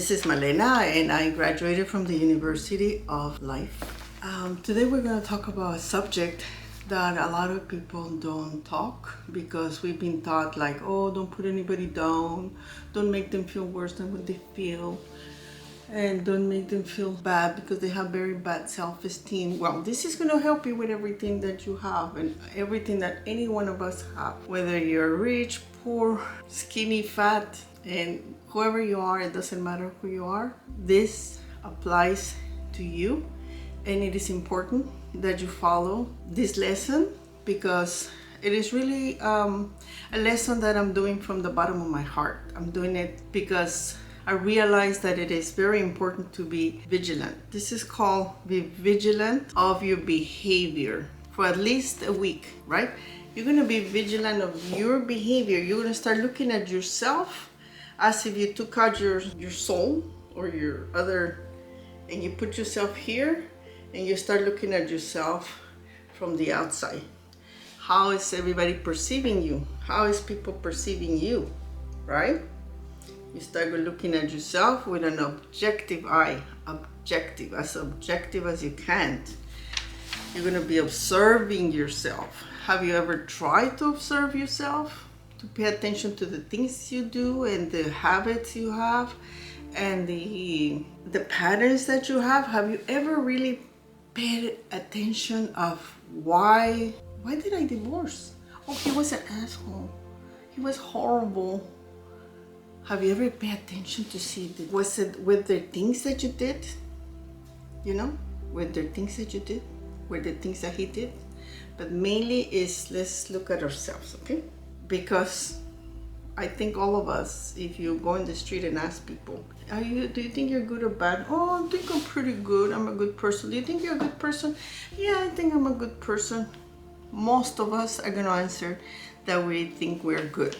This is Malena and I graduated from the University of Life. Today we're going to talk about a subject that a lot of people don't talk because we've been taught like, oh, don't put anybody down, don't make them feel worse than what they feel, and don't make them feel bad because they have very bad self-esteem. Well, this is going to help you with everything that you have and everything that any one of us have, whether you're rich, poor, skinny, fat, and whoever you are, it doesn't matter who you are. This applies to you, and it is important that you follow this lesson because it is really a lesson that I'm doing from the bottom of my heart. I'm doing it because I realize that it is very important to be vigilant. This is called be vigilant of your behavior for at least a week, right? You're gonna be vigilant of your behavior. You're gonna start looking at yourself as if you took out your soul or your other, and you put yourself here and you start looking at yourself from the outside. How is everybody perceiving you? How is people perceiving you, right? You start looking at yourself with an objective eye, as objective as you can. You're gonna be observing yourself. Have you ever tried to observe yourself? To pay attention to the things you do and the habits you have and the patterns that you have? Have you ever really paid attention of why did I divorce? Oh, he was an asshole. He was horrible. Have you ever paid attention to see, was it with the things that you did? You know, with the things that you did, with the things that he did? But mainly is, let's look at ourselves, okay? Because I think all of us, if you go in the street and ask people, do you think you're good or bad? Oh, I think I'm pretty good. I'm a good person. Do you think you're a good person? Yeah, I think I'm a good person. Most of us are going to answer that we think we're good,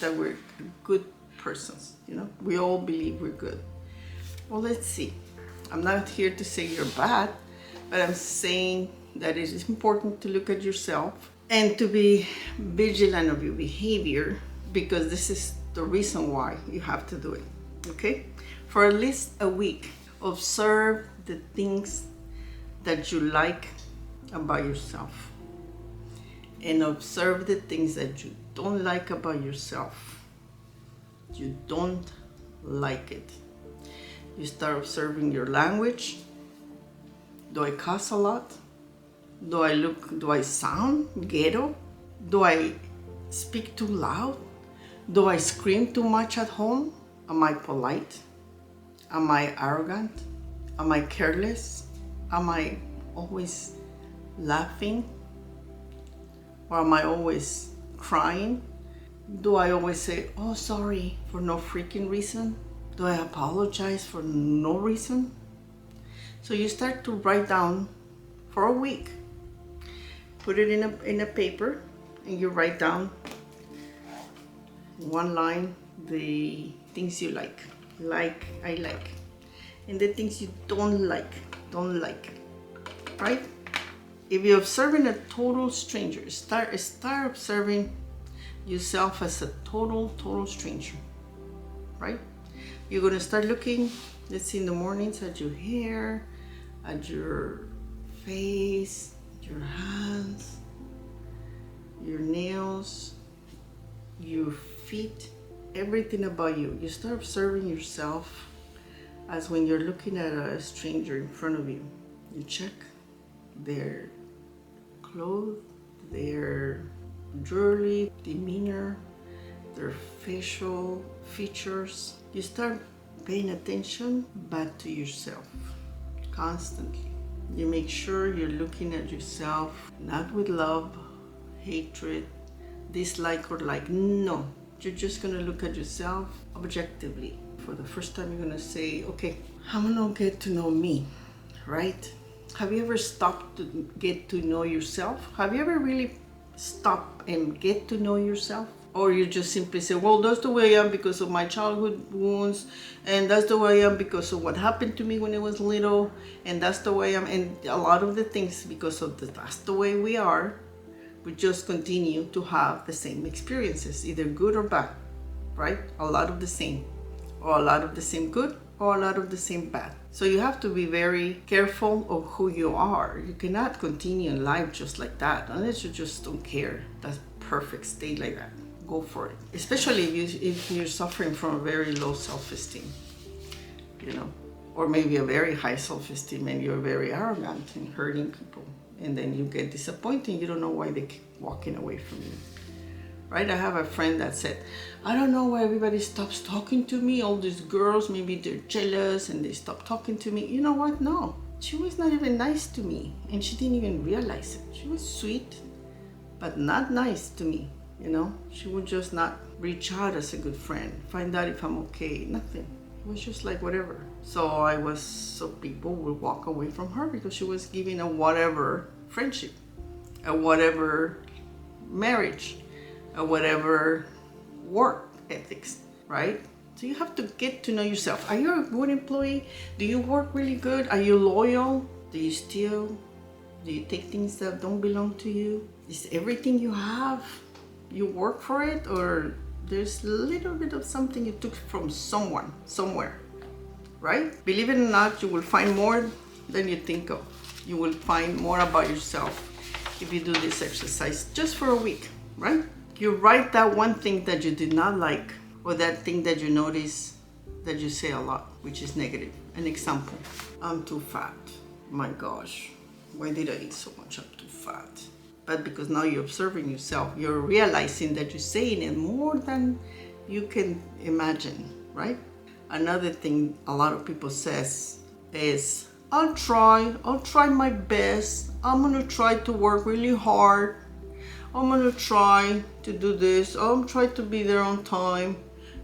that we're good persons. You know, we all believe we're good. Well, let's see. I'm not here to say you're bad, but I'm saying that it is important to look at yourself and to be vigilant of your behavior, because this is the reason why you have to do it, okay? For at least a week, observe the things that you like about yourself and observe the things that you don't like about yourself. You don't like it. You start observing your language. Do I cuss a lot? Do I sound ghetto? Do I speak too loud? Do I scream too much at home? Am I polite? Am I arrogant? Am I careless? Am I always laughing? Or am I always crying? Do I always say, oh, sorry, for no freaking reason? Do I apologize for no reason? So you start to write down for a week. Put it in a paper and you write down one line the things you like, I like, and the things you don't like, right? If you're observing a total stranger, start observing yourself as a total stranger, right? You're gonna start looking, let's see, in the mornings at your hair, at your face, your hands, your nails, your feet, everything about you. You start observing yourself as when you're looking at a stranger in front of you. You check their clothes, their jewelry, demeanor, their facial features. You start paying attention back to yourself constantly. You make sure you're looking at yourself not with love, hatred, dislike or like. No, you're just gonna look at yourself objectively. For the first time, you're gonna say, okay, I'm gonna get to know me, right? Have you ever stopped to get to know yourself? Have you ever really stopped and get to know yourself? Or you just simply say, well, that's the way I am because of my childhood wounds, and that's the way I am because of what happened to me when I was little, and that's the way I am, and a lot of the things because of that's the way we are. We just continue to have the same experiences, either good or bad, right? A lot of the same, or a lot of the same good, or a lot of the same bad. So you have to be very careful of who you are. You cannot continue in life just like that unless you just don't care. That's perfect. Stay like that. Go for it. Especially if you're suffering from a very low self-esteem, you know, or maybe a very high self-esteem and you're very arrogant and hurting people. And then you get disappointed. You don't know why they keep walking away from you. Right? I have a friend that said, I don't know why everybody stops talking to me. All these girls, maybe they're jealous and they stop talking to me. You know what? No, she was not even nice to me. And she didn't even realize it. She was sweet, but not nice to me. You know, she would just not reach out as a good friend, find out if I'm okay, nothing. It was just like whatever. So people would walk away from her because she was giving a whatever friendship, a whatever marriage, a whatever work ethics, right? So you have to get to know yourself. Are you a good employee? Do you work really good? Are you loyal? Do you steal? Do you take things that don't belong to you? Is everything you have, you work for it, or there's a little bit of something you took from someone, somewhere, right? Believe it or not, you will find more than you think of. You will find more about yourself if you do this exercise just for a week, right? You write that one thing that you did not like, or that thing that you notice that you say a lot, which is negative. An example, I'm too fat. My gosh, why did I eat so much? I'm too fat. But because now you're observing yourself, you're realizing that you're saying it more than you can imagine, right? Another thing a lot of people says is, I'll try my best. I'm gonna try to work really hard. I'm gonna try to do this. I'm trying to be there on time.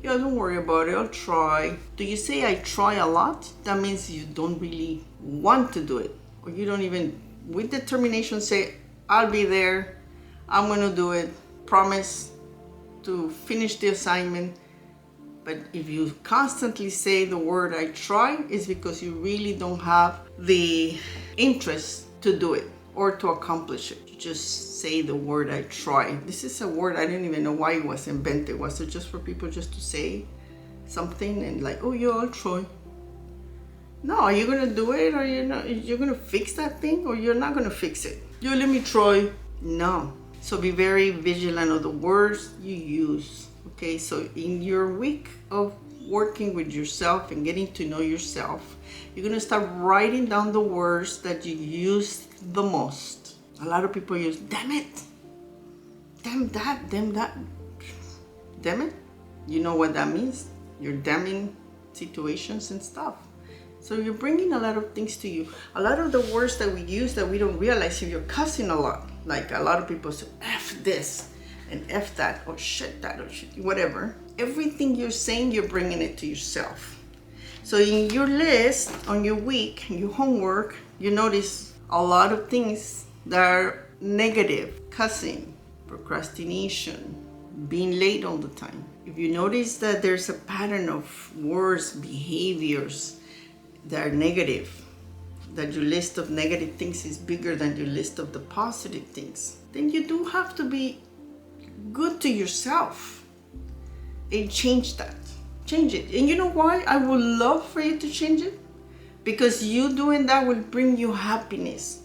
Yeah, don't worry about it. I'll try. Do you say I try a lot? That means you don't really want to do it. Or you don't even, with determination, say, I'll be there. I'm gonna do it. Promise to finish the assignment. But if you constantly say the word I try, it's because you really don't have the interest to do it or to accomplish it. You just say the word I try. This is a word I didn't even know why it was invented. Was it just for people just to say something and like, oh yeah, I'll try? No, are you gonna do it, or you're gonna fix that thing, or you're not gonna fix it? You let me try. No. So be very vigilant of the words you use. Okay, so in your week of working with yourself and getting to know yourself, you're gonna start writing down the words that you use the most. A lot of people use, damn it, damn that, damn that, damn it. You know what that means? You're damning situations and stuff. So you're bringing a lot of things to you. A lot of the words that we use that we don't realize, if you're cussing a lot, like a lot of people say, F this and F that, or shit that, or shit, whatever. Everything you're saying, you're bringing it to yourself. So in your list, on your week, your homework, you notice a lot of things that are negative. Cussing, procrastination, being late all the time. If you notice that there's a pattern of words, behaviors that are negative, that your list of negative things is bigger than your list of the positive things, then you do have to be good to yourself and change that. Change it. And you know why? I would love for you to change it. Because you doing that will bring you happiness,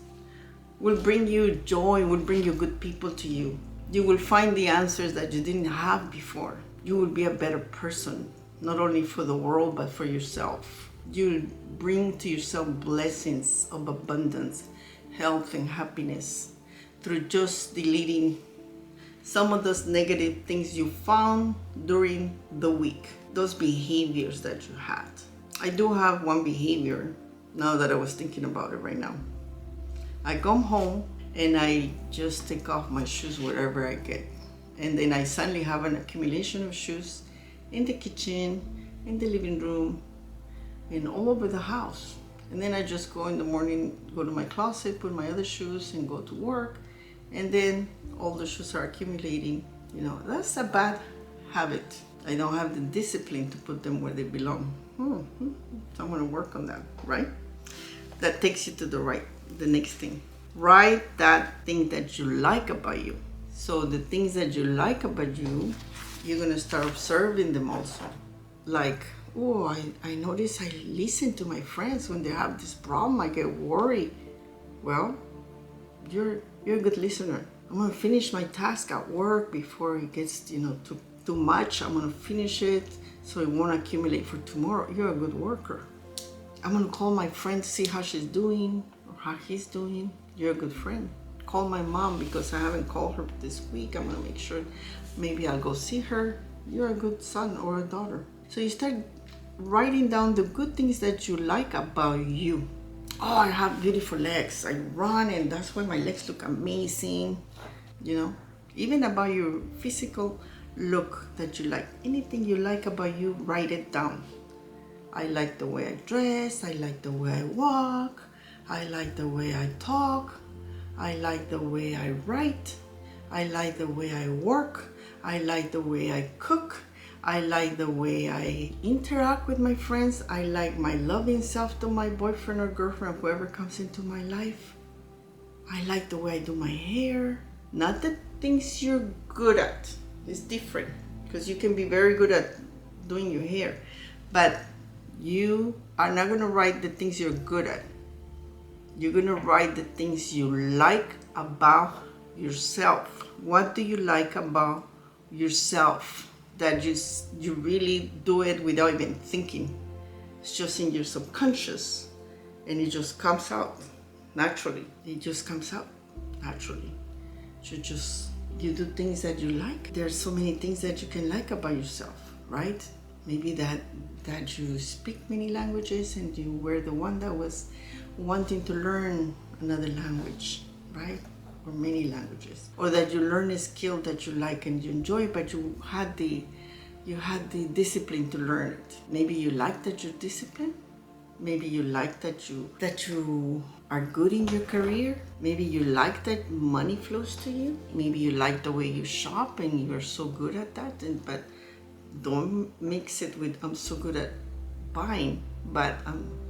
will bring you joy, will bring you good people to you. You will find the answers that you didn't have before. You will be a better person, not only for the world, but for yourself. You'll bring to yourself blessings of abundance, health, and happiness through just deleting some of those negative things you found during the week, those behaviors that you had. I do have one behavior now that I was thinking about it right now. I come home and I just take off my shoes wherever I get. And then I suddenly have an accumulation of shoes in the kitchen, in the living room, and all over the house. And then I just go in the morning, go to my closet, put my other shoes and go to work. And then all the shoes are accumulating. You know, that's a bad habit. I don't have the discipline to put them where they belong. So I'm gonna work on that, right? That takes you to the next thing. Write that thing that you like about you. So the things that you like about you, you're gonna start observing them also. Like, Oh, I notice I listen to my friends when they have this problem. I get worried. Well, you're a good listener. I'm gonna finish my task at work before it gets, too much. I'm gonna finish it so it won't accumulate for tomorrow. You're a good worker. I'm gonna call my friend to see how she's doing or how he's doing. You're a good friend. Call my mom because I haven't called her this week. I'm gonna make sure maybe I'll go see her. You're a good son or a daughter. So you start writing down the good things that you like about you. Oh, I have beautiful legs. I run and that's why my legs look amazing. Even about your physical look that you like. Anything you like about you, write it down. I like the way I dress. I like the way I walk. I like the way I talk. I like the way I write. I like the way I work. I like the way I cook. I like the way I interact with my friends. I like my loving self to my boyfriend or girlfriend, whoever comes into my life. I like the way I do my hair. Not the things you're good at. It's different because you can be very good at doing your hair, but you are not going to write the things you're good at. You're going to write the things you like about yourself. What do you like about yourself that you really do it without even thinking? It's just in your subconscious and it just comes out naturally. It just comes out naturally. You do things that you like. There's so many things that you can like about yourself, right? Maybe that you speak many languages and you were the one that was wanting to learn another language, right? Or many languages. Or that you learn a skill that you like and you enjoy, but you had the discipline to learn it. Maybe you like that you're disciplined. Maybe you like that you are good in your career. Maybe you like that money flows to you. Maybe you like the way you shop and you're so good at that. But don't mix it with I'm so good at buying, but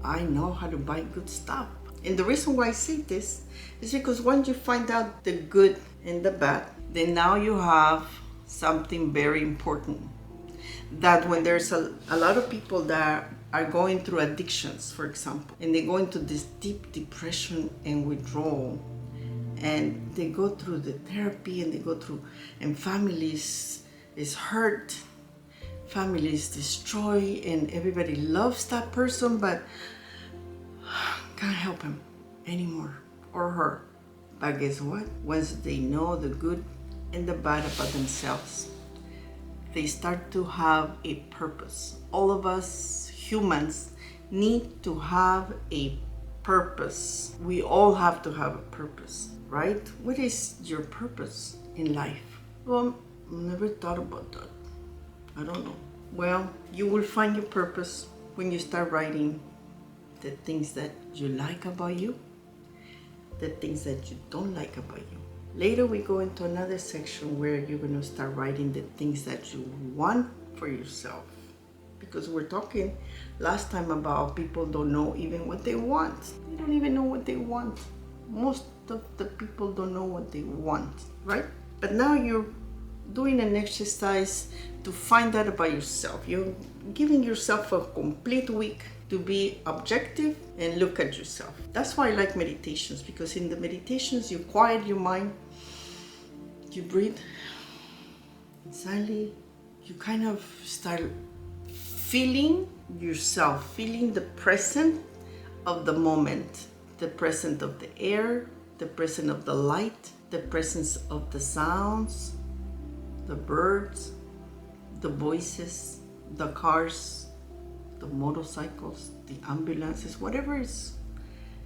I know how to buy good stuff. And the reason why I say this is because once you find out the good and the bad, then now you have something very important. That when there's a lot of people that are going through addictions, for example, and they go into this deep depression and withdrawal, and they go through the therapy and families is hurt, families destroy, and everybody loves that person, but can't help him anymore or her. But guess what? Once they know the good and the bad about themselves, they start to have a purpose. All of us humans need to have a purpose. We all have to have a purpose, right? What is your purpose in life? Well, I never thought about that. I don't know. Well, you will find your purpose when you start writing the things that you like about you, the things that you don't like about you. Later we go into another section where you're going to start writing the things that you want for yourself. Because we're talking last time about people don't know even what they want. They don't even know what they want. Most of the people don't know what they want, right? But now you're doing an exercise to find out about yourself. You're giving yourself a complete week to be objective and look at yourself. That's why I like meditations, because in the meditations you quiet your mind, you breathe, and silently you kind of start feeling yourself, feeling the present of the moment, the present of the air, the present of the light, the presence of the sounds, the birds, the voices, the cars, the motorcycles, the ambulances, whatever is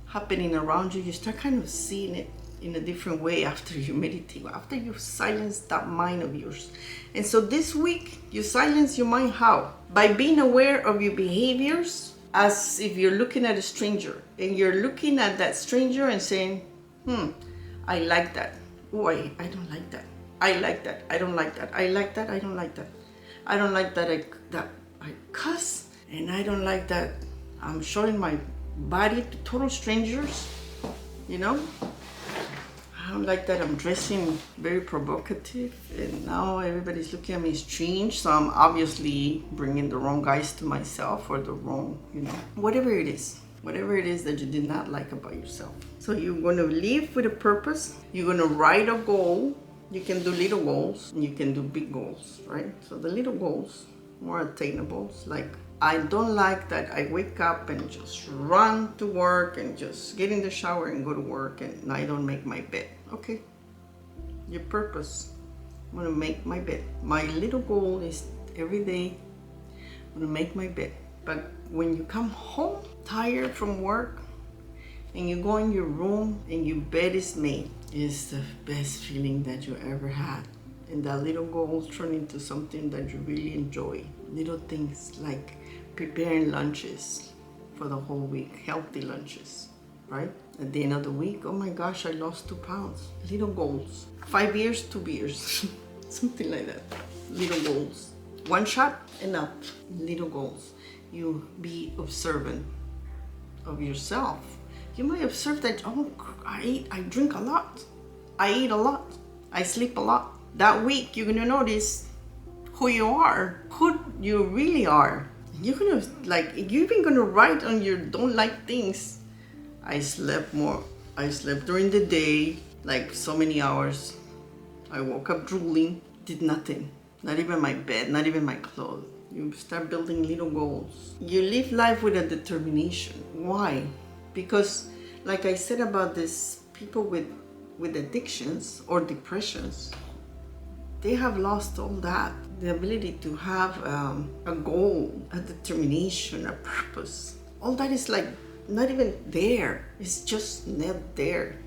happening around you, you start kind of seeing it in a different way after you meditate, after you silence that mind of yours. And so this week, you silence your mind how? By being aware of your behaviors as if you're looking at a stranger. And you're looking at that stranger and saying, I like that. Oh, I don't like that. I like that. I don't like that. I like that. I don't like that. I don't like that I cuss. And I don't like that I'm showing my body to total strangers, you know? I don't like that I'm dressing very provocative, and now everybody's looking at me strange. So I'm obviously bringing the wrong guys to myself, or the wrong, whatever it is that you did not like about yourself. So you're going to live with a purpose. You're going to write a goal. You can do little goals and you can do big goals, right? So the little goals, more attainables, like I don't like that I wake up and just run to work and just get in the shower and go to work and I don't make my bed. Okay, your purpose. I'm gonna make my bed. My little goal is every day I'm gonna make my bed. But when you come home tired from work and you go in your room and your bed is made, it's the best feeling that you ever had. And that little goals turn into something that you really enjoy. Little things like preparing lunches for the whole week, healthy lunches, right? At the end of the week, oh my gosh, I lost 2 pounds. Little goals. 5 years, 2 beers, something like that. Little goals. One shot, enough. Little goals. You be observant of yourself. You might observe that, oh, I drink a lot. I eat a lot. I sleep a lot. That week, you're gonna notice who you are, who you really are. You're gonna, you're even gonna write on your don't like things. I slept more. I slept during the day, like so many hours. I woke up drooling, did nothing. Not even my bed, not even my clothes. You start building little goals. You live life with a determination. Why? Because, like I said about this, people with addictions or depressions, they have lost all that. The ability to have a goal, a determination, a purpose. All that is like not even there. It's just not there.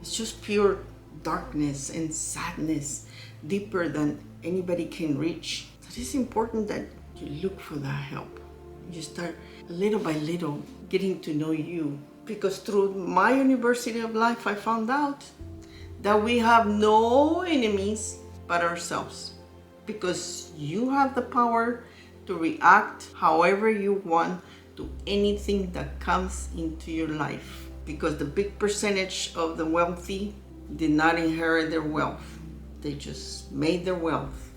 It's just pure darkness and sadness, deeper than anybody can reach. So it's important that you look for that help. You start little by little getting to know you. Because through my university of life, I found out that we have no enemies but ourselves, because you have the power to react however you want to anything that comes into your life. Because the big percentage of the wealthy did not inherit their wealth. They just made their wealth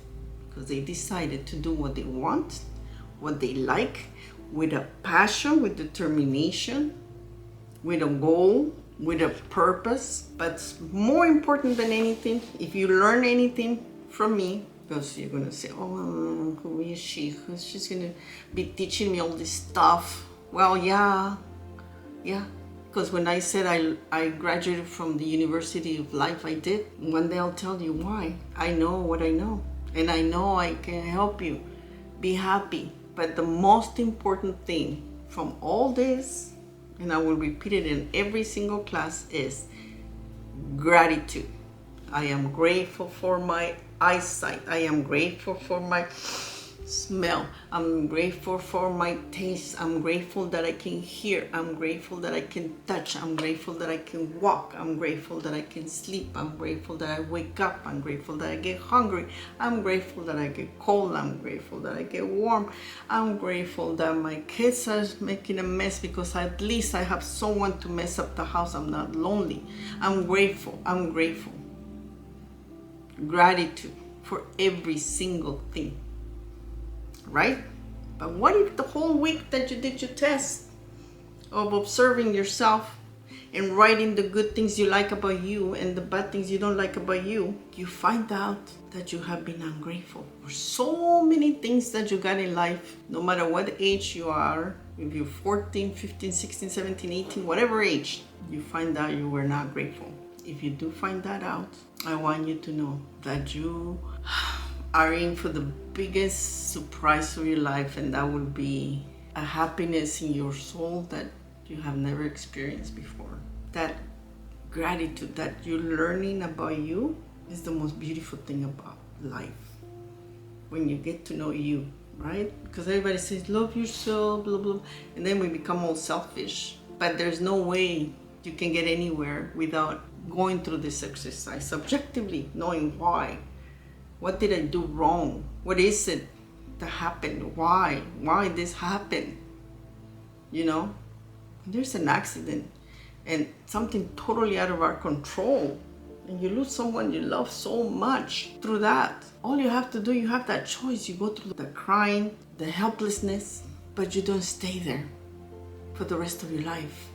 because they decided to do what they want, what they like, with a passion, with determination, with a goal, with a purpose. But more important than anything, if you learn anything from me, because you're gonna say, oh, who is she? She's gonna be teaching me all this stuff. Well, yeah. Because when I said I graduated from the University of Life, I did. One day I'll tell you why. I know what I know, and I know I can help you be happy. But the most important thing from all this, and I will repeat it in every single class, is gratitude. I am grateful for my eyesight. I am grateful for my smell. I'm grateful for my taste. I'm grateful that I can hear. I'm grateful that I can touch. I'm grateful that I can walk. I'm grateful that I can sleep. I'm grateful that I wake up. I'm grateful that I get hungry. I'm grateful that I get cold. I'm grateful that I get warm. I'm grateful that my kids are making a mess, because at least I have someone to mess up the house. I'm not lonely. I'm grateful. I'm grateful. Gratitude for every single thing. Right? But what if the whole week that you did your test of observing yourself and writing the good things you like about you and the bad things you don't like about you, you find out that you have been ungrateful for so many things that you got in life, no matter what age you are, if you're 14, 15, 16, 17, 18, whatever age, you find out you were not grateful. If you do find that out, I want you to know that you are in for the biggest surprise of your life, and that will be a happiness in your soul that you have never experienced before. That gratitude that you're learning about you is the most beautiful thing about life. When you get to know you, right? Because everybody says, love yourself, blah, blah, and then we become all selfish. But there's no way you can get anywhere without going through this exercise, subjectively knowing why. What did I do wrong? What is it that happened? Why this happened? You know, there's an accident and something totally out of our control. and you lose someone you love so much through that. All you have to do, you have that choice. You go through the crying, the helplessness, but you don't stay there for the rest of your life.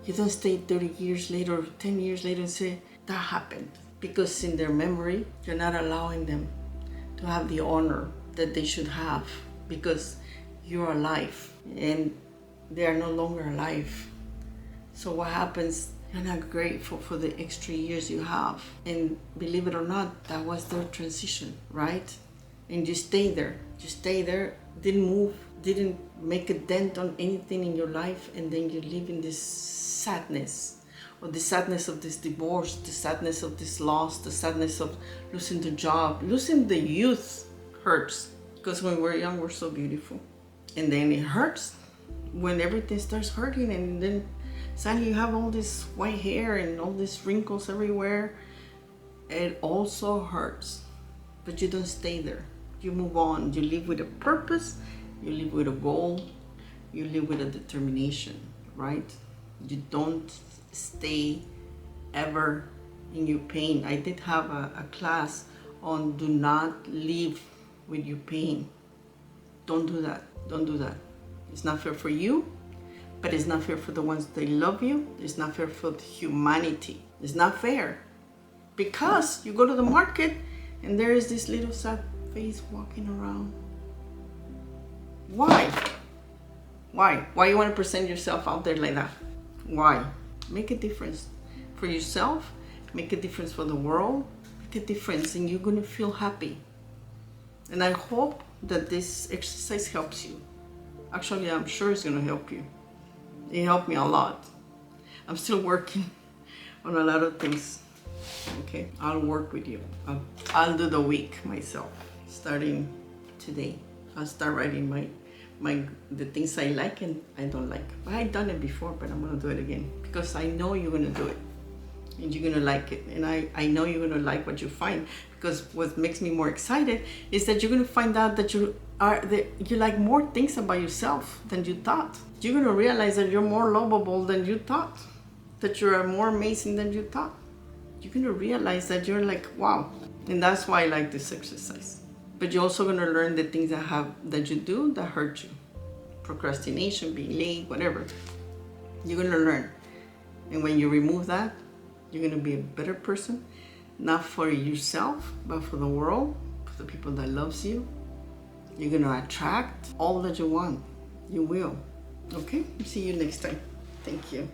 You don't stay 30 years later or 10 years later and say, that happened. Because in their memory, you're not allowing them to have the honor that they should have, because you're alive and they are no longer alive. So what happens? You're not grateful for the extra years you have. And believe it or not, that was their transition, right? And you stay there. You stay there, didn't move, didn't make a dent on anything in your life, and then you live in this sadness, or the sadness of this divorce, the sadness of this loss, the sadness of losing the job, losing the youth hurts, because when we're young, we're so beautiful. And then it hurts when everything starts hurting, and then suddenly you have all this white hair and all these wrinkles everywhere. It also hurts, but you don't stay there. You move on. You live with a purpose. You live with a goal. You live with a determination, right? You don't stay ever in your pain. I did have a class on do not live with your pain. Don't do that. Don't do that. It's not fair for you, but it's not fair for the ones that love you. It's not fair for humanity. It's not fair, because you go to the market and there is this little sad face walking around. Why? Why you want to present yourself out there like that? Why? Make a difference for yourself, make a difference for the world, make a difference, and you're going to feel happy. And I hope that this exercise helps you. Actually, I'm sure it's going to help you. It helped me a lot. I'm still working on a lot of things. Okay, I'll work with you. I'll do the week myself, starting today. I'll start writing the things I like and I don't like. I've done it before, but I'm gonna do it again, because I know you're gonna do it and you're gonna like it, and I know you're gonna like what you find, because what makes me more excited is that you're gonna find out that you like more things about yourself than you thought. You're gonna realize that you're more lovable than you thought, that you are more amazing than you thought. You're gonna realize that you're like, wow. And that's why I like this exercise. But you're also gonna learn the things that you do that hurt you. Procrastination, being late, whatever. You're gonna learn. And when you remove that, you're gonna be a better person, not for yourself, but for the world, for the people that loves you. You're gonna attract all that you want. You will. Okay? See you next time. Thank you.